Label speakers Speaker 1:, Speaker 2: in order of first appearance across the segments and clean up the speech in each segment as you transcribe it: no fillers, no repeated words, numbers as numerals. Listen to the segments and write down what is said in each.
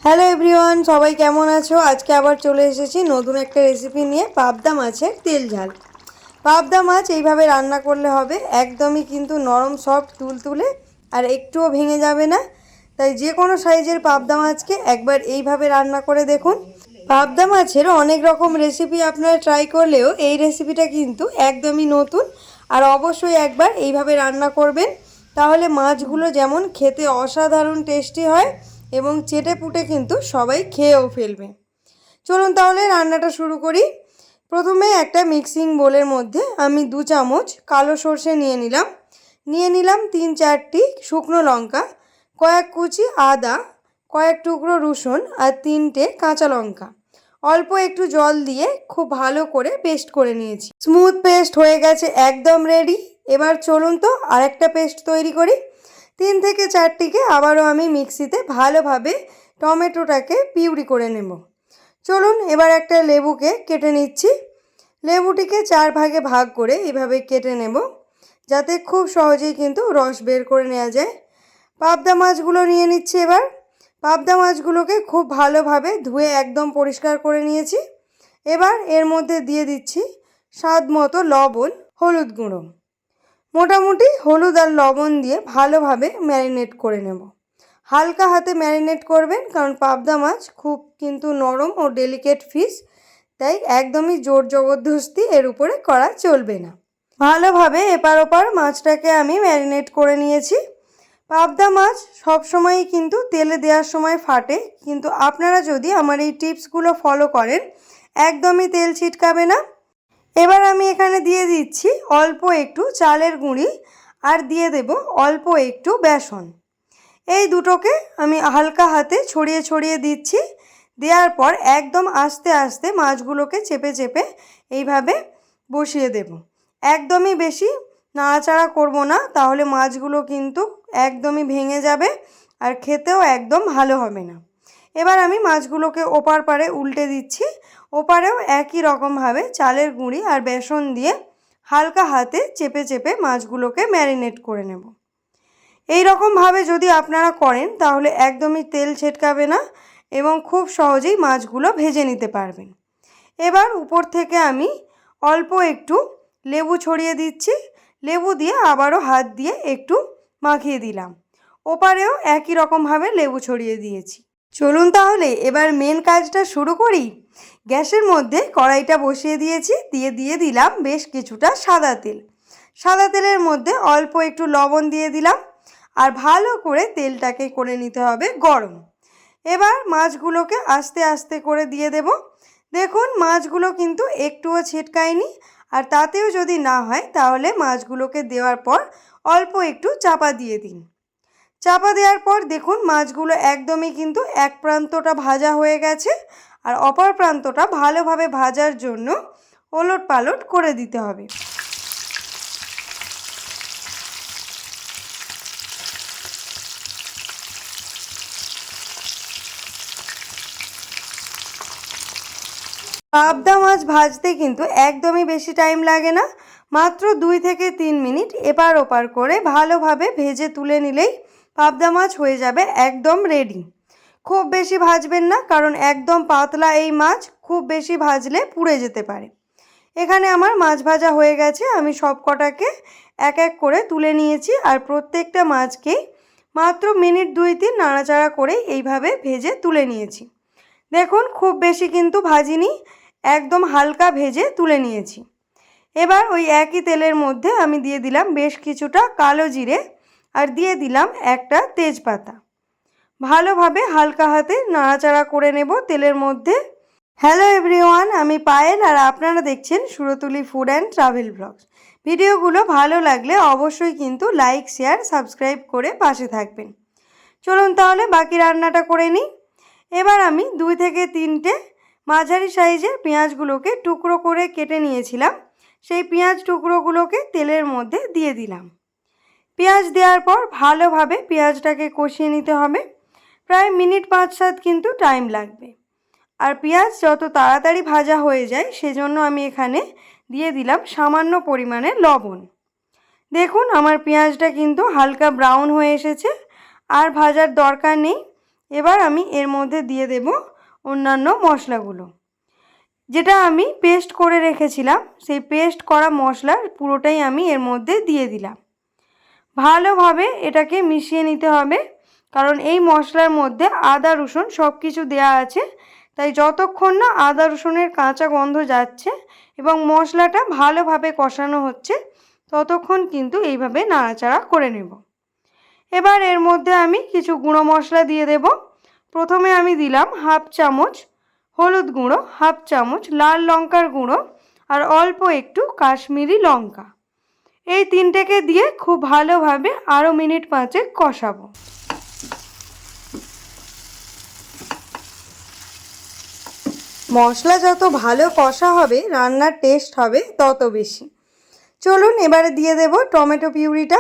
Speaker 1: Hello everyone, সবাই কেমন আছো? আজকে আবার চলে এসেছি নতুন একটা রেসিপি নিয়ে। পাবদা মাছের তেল ঝাল। পাবদা মাছ এইভাবে রান্না করলে হবে, একদমই কিন্তু নরম সফট তুলতুলে, আর একটুও ভেঙে যাবে না। তাই যে কোনো সাইজের পাবদা মাছকে একবার এইভাবে রান্না করে দেখুন। পাবদা মাছের অনেক রকম রেসিপি আপনারা ট্রাই করলেও এই রেসিপিটা কিন্তু একদমই নতুন। আর অবশ্যই একবার এইভাবে রান্না করবেন, তাহলে মাছগুলো যেমন খেতে অসাধারণ টেস্টি হয় এবং চেটেপুটে কিন্তু সবাই খেয়েও ফেলবে। চলুন তাহলে রান্নাটা শুরু করি। প্রথমে একটা মিক্সিং বোলের মধ্যে আমি 2 চামচ কালো সর্ষে নিয়ে নিলাম 3-4টি শুকনো লঙ্কা, কয়েক কুচি আদা, কয়েক টুকরো রসুন আর 3টে কাঁচা লঙ্কা। অল্প একটু জল দিয়ে খুব ভালো করে পেস্ট করে নিয়েছি। স্মুথ পেস্ট হয়ে গেছে, একদম রেডি। এবার চলুন তো আরেকটা পেস্ট তৈরি করি। 3 থেকে 4টিকে আবারও আমি মিক্সিতে ভালোভাবে টমেটোটাকে পিউরি করে নেব। চলুন এবার একটা লেবুকে কেটে নিচ্ছি। লেবুটিকে 4 ভাগে ভাগ করে এভাবে কেটে নেব, যাতে খুব সহজেই কিন্তু রস বের করে নেওয়া যায়। পাবদা মাছগুলো নিয়ে নিচ্ছি এবার। পাবদা মাছগুলোকে খুব ভালোভাবে ধুয়ে একদম পরিষ্কার করে নিয়েছি। এবার এর মধ্যে দিয়ে দিচ্ছি স্বাদ মতো লবণ, হলুদ গুঁড়ো। মোটামুটি হলুদ আর লবণ দিয়ে ভালোভাবে ম্যারিনেট করে নেব। হালকা হাতে ম্যারিনেট করবেন, কারণ পাবদা মাছ খুব কিন্তু নরম ও ডেলিকেট ফিশ, তাই একদমই জোর জবরদস্তি এর উপরে করা চলবে না। ভালোভাবে এপার ওপার মাছটাকে আমি ম্যারিনেট করে নিয়েছি। পাবদা মাছ সবসময়ই কিন্তু তেলে দেওয়ার সময় ফাটে, কিন্তু আপনারা যদি আমার এই টিপসগুলো ফলো করেন একদমই তেল ছিটকাবে না। এবার আমি এখানে দিয়ে দিচ্ছি অল্প একটু চালের গুঁড়ি আর দিয়ে দেব অল্প একটু বেসন। এই দুটোকে আমি হালকা হাতে ছড়িয়ে ছড়িয়ে দিচ্ছি। দেওয়ার পর একদম আস্তে আস্তে মাছগুলোকে চেপে চেপে এইভাবে বসিয়ে দেব। একদমই বেশি নাড়াচাড়া করব না, তাহলে মাছগুলো কিন্তু একদমই ভেঙে যাবে আর খেতেও একদম ভালো হবে না। এবার আমি মাছগুলোকে ওপার পারে উল্টে দিচ্ছি। ওপারেও একই রকমভাবে চালের গুঁড়ি আর বেসন দিয়ে হালকা হাতে চেপে চেপে মাছগুলোকে ম্যারিনেট করে নেব। এই রকমভাবে যদি আপনারা করেন তাহলে একদমই তেল ছিটকাবে না এবং খুব সহজেই মাছগুলো ভেজে নিতে পারবেন। এবার উপর থেকে আমি অল্প একটু লেবু ছড়িয়ে দিচ্ছি। লেবু দিয়ে আবারও হাত দিয়ে একটু মাখিয়ে দিলাম। ওপারেও একই রকমভাবে লেবু ছড়িয়ে দিয়েছি। চলুন তাহলে এবার মেন কাজটা শুরু করি। গ্যাসের মধ্যে কড়াইটা বসিয়ে দিয়েছি, দিয়ে দিলাম বেশ কিছুটা সাদা তেল। সাদা তেলের মধ্যে অল্প একটু লবণ দিয়ে দিলাম আর ভালো করে তেলটাকে করে নিতে হবে গরম। এবার মাছগুলোকে আস্তে আস্তে করে দিয়ে দেব। দেখুন মাছগুলো কিন্তু একটুও ছিটকায়নি, আর তাতেও যদি না হয় তাহলে মাছগুলোকে দেওয়ার পর অল্প একটু চাপা দিয়ে দিন। চাপা দেওয়ার পর দেখুন মাছগুলো একদমই কিন্তু এক প্রান্তটা ভাজা হয়ে গেছে, আর অপর প্রান্তটা ভালোভাবে ভাজার জন্য ওলট পালট করে দিতে হবে। পাবদা মাছ ভাজতে কিন্তু একদমই বেশি টাইম লাগে না, মাত্র 2 থেকে 3 মিনিট এপার ওপার করে ভালোভাবে ভেজে তুলে নিলেই পাবদা মাছ হয়ে যাবে একদম রেডি। খুব বেশি ভাজবেন না, কারণ একদম পাতলা এই মাছ খুব বেশি ভাজলে পুড়ে যেতে পারে। এখানে আমার মাছ ভাজা হয়ে গেছে, আমি সব কটাকে এক এক করে তুলে নিয়েছি আর প্রত্যেকটা মাছকেই মাত্র মিনিট 2-3 নাড়াচাড়া করে এইভাবে ভেজে তুলে নিয়েছি। দেখুন খুব বেশি কিন্তু ভাজিনি, একদম হালকা ভেজে তুলে নিয়েছি। এবার ওই একই তেলের মধ্যে আমি দিয়ে দিলাম বেশ কিছুটা কালো জিরে আর দিয়ে দিলাম একটা তেজপাতা। ভালোভাবে হালকা হাতে নাড়াচাড়া করে নেব তেলের মধ্যে। হ্যালো এভরিওয়ান, আমি পায়েল আর আপনারা দেখছেন Surtuli food and travel blogs. ভিডিওগুলো ভালো লাগলে অবশ্যই কিন্তু লাইক, শেয়ার, সাবস্ক্রাইব করে পাশে থাকবেন। চলুন তাহলে বাকি রান্নাটা করে নিই। এবার আমি 2 থেকে 3টে মাঝারি সাইজের পেঁয়াজগুলোকে টুকরো করে কেটে নিয়েছিলাম, সেই পেঁয়াজ টুকরোগুলোকে তেলের মধ্যে দিয়ে দিলাম। পেঁয়াজ দেওয়ার পর ভালোভাবে পেঁয়াজটাকে কষিয়ে নিতে হবে। প্রায় মিনিট 5-7 কিন্তু টাইম লাগবে। আর পেঁয়াজ যত তাড়াতাড়ি ভাজা হয়ে যায় সেজন্য আমি এখানে দিয়ে দিলাম সামান্য পরিমাণে লবণ। দেখুন আমার পেঁয়াজটা কিন্তু হালকা ব্রাউন হয়ে এসেছে, আর ভাজার দরকার নেই। এবার আমি এর মধ্যে দিয়ে দেব অন্যান্য মশলাগুলো, যেটা আমি পেস্ট করে রেখেছিলাম। সেই পেস্ট করা মশলার পুরোটাই আমি এর মধ্যে দিয়ে দিলাম। ভালোভাবে এটাকে মিশিয়ে নিতে হবে, কারণ এই মশলার মধ্যে আদা রসুন সব কিছু দেওয়া আছে। তাই যতক্ষণ না আদা রসুনের কাঁচা গন্ধ যাচ্ছে এবং মশলাটা ভালোভাবে কষানো হচ্ছে, ততক্ষণ কিন্তু এইভাবে নাড়াচাড়া করে নেব। এবার এর মধ্যে আমি কিছু গুঁড়ো মশলা দিয়ে দেব। প্রথমে আমি দিলাম হাফ চামচ হলুদ গুঁড়ো, হাফ চামচ লাল লঙ্কার গুঁড়ো আর অল্প একটু কাশ্মীরি লঙ্কা। এই তিনটেকে দিয়ে খুব ভালোভাবে আরও মিনিট 5 কষাবো। মশলা যত ভালো কষা হবে রান্নার টেস্ট হবে তত বেশি। চলুন এবারে দিয়ে দেব টমেটো পিউরিটা।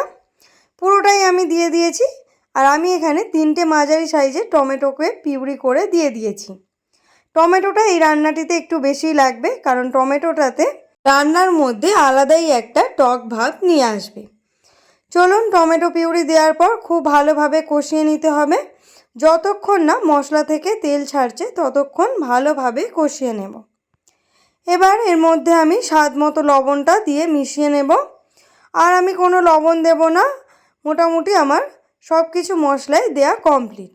Speaker 1: পুরোটাই আমি দিয়ে দিয়েছি। আর আমি এখানে 3টে মাঝারি সাইজের টমেটোকে পিউরি করে দিয়ে দিয়েছি। টমেটোটা এই রান্নাটিতে একটু বেশি লাগবে, কারণ টমেটোটাতে রান্নার মধ্যে আলাদাই একটা টক ভাব নিয়ে আসবে। চলুন টমেটো পিউরি দেওয়ার পর খুব ভালোভাবে কষিয়ে নিতে হবে। যতক্ষণ না মশলা থেকে তেল ছাড়ছে ততক্ষণ ভালোভাবে কষিয়ে নেব। এবার এর মধ্যে আমি স্বাদ মতো লবণটা দিয়ে মিশিয়ে নেব। আর আমি কোনো লবণ দেব না, মোটামুটি আমার সব কিছু মশলাই দেয়া কমপ্লিট।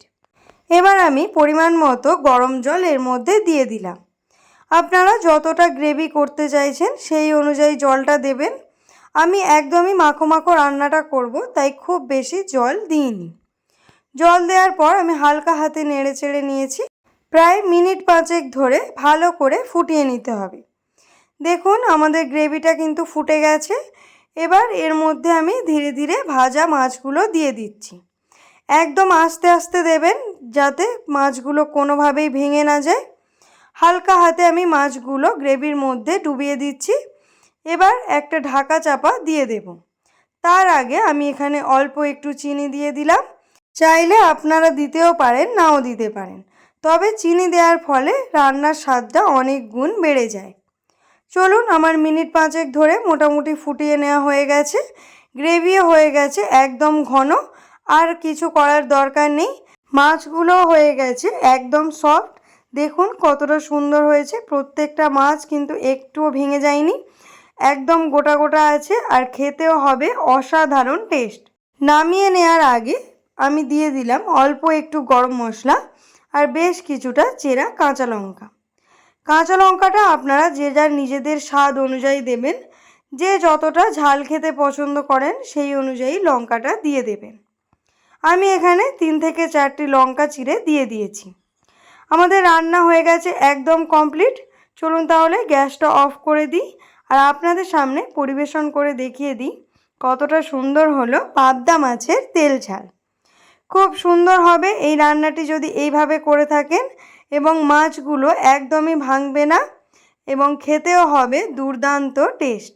Speaker 1: এবার আমি পরিমাণ মতো গরম জল এর মধ্যে দিয়ে দিলাম। আপনারা যতটা গ্রেভি করতে চাইছেন সেই অনুযায়ী জলটা দেবেন। আমি একদমই মাখো মাখো রান্নাটা করব, তাই খুব বেশি জল দিইনি। জল দেওয়ার পর আমি হালকা হাতে নেড়ে চেড়ে নিয়েছি। প্রায় মিনিট 5 ধরে ভালো করে ফুটিয়ে নিতে হবে। দেখুন আমাদের গ্রেভিটা কিন্তু ফুটে গেছে। এবার এর মধ্যে আমি ধীরে ধীরে ভাজা মাছগুলো দিয়ে দিচ্ছি। একদম আস্তে আস্তে দেবেন, যাতে মাছগুলো কোনোভাবেই ভেঙে না যায়। হালকা হাতে আমি মাছগুলো গ্রেভির মধ্যে ডুবিয়ে দিচ্ছি। এবার একটা ঢাকা চাপা দিয়ে দেব। তার আগে আমি এখানে অল্প একটু চিনি দিয়ে দিলাম। চাইলে আপনারা দিতেও পারেন, নাও দিতে পারেন, তবে চিনি দেওয়ার ফলে রান্নার স্বাদটা অনেক গুণ বেড়ে যায়। চলুন আমার মিনিট 5 ধরে মোটামুটি ফুটিয়ে নেওয়া হয়ে গেছে। গ্রেভিও হয়ে গেছে একদম ঘন, আর কিছু করার দরকার নেই। মাছগুলো হয়ে গেছে একদম সফট। দেখুন কতটা সুন্দর হয়েছে। প্রত্যেকটা মাছ কিন্তু একটুও ভেঙে যায়নি, একদম গোটা গোটা আছে, আর খেতেও হবে অসাধারণ টেস্ট। নামিয়ে নেওয়ার আগে আমি দিয়ে দিলাম অল্প একটু গরম মশলা আর বেশ কিছুটা চেরা কাঁচা লঙ্কা। কাঁচা লঙ্কাটা আপনারা যে যার নিজেদের স্বাদ অনুযায়ী দেবেন। যে যতটা ঝাল খেতে পছন্দ করেন সেই অনুযায়ী লঙ্কাটা দিয়ে দেবেন। আমি এখানে 3 থেকে 4টি লঙ্কা চিড়ে দিয়ে দিয়েছি। আমাদের রান্না হয়ে গেছে একদম কমপ্লিট। চলুন তাহলে গ্যাসটা অফ করে দিই আর আপনাদের সামনে পরিবেশন করে দেখিয়ে দিই কতটা সুন্দর হলো পাবদা মাছের তেল ঝাল। খুব সুন্দর হবে এই রান্নাটি যদি এইভাবে করে থাকেন, এবং মাছগুলো একদমই ভাঙবে না এবং খেতেও হবে দুর্দান্ত টেস্ট।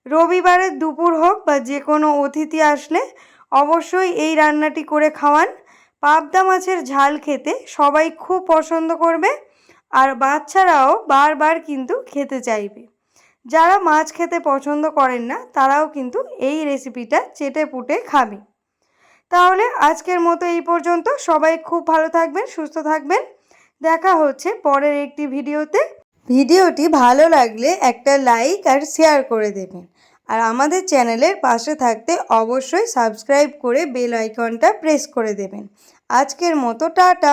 Speaker 1: রবিবারের দুপুর হোক বা যে কোনো অতিথি আসলে অবশ্যই এই রান্নাটি করে খাওয়ান। পাবদা মাছের ঝাল খেতে সবাই খুব পছন্দ করবে, আর বাচ্চারাও বারবার কিন্তু খেতে চাইবে। যারা মাছ খেতে পছন্দ করেন না তারাও কিন্তু এই রেসিপিটা চেটে পুটে খাবে। তাহলে আজকের মতো এই পর্যন্ত। সবাই খুব ভালো থাকবেন, সুস্থ থাকবেন। দেখা হচ্ছে পরের একটি ভিডিওতে। ভিডিওটি ভালো লাগলে একটা লাইক আর শেয়ার করে দেবেন, আর আমাদের চ্যানেলের পাশে থাকতে অবশ্যই সাবস্ক্রাইব করে বেল আইকনটা প্রেস করে দেবেন। আজকের মতো টাটা।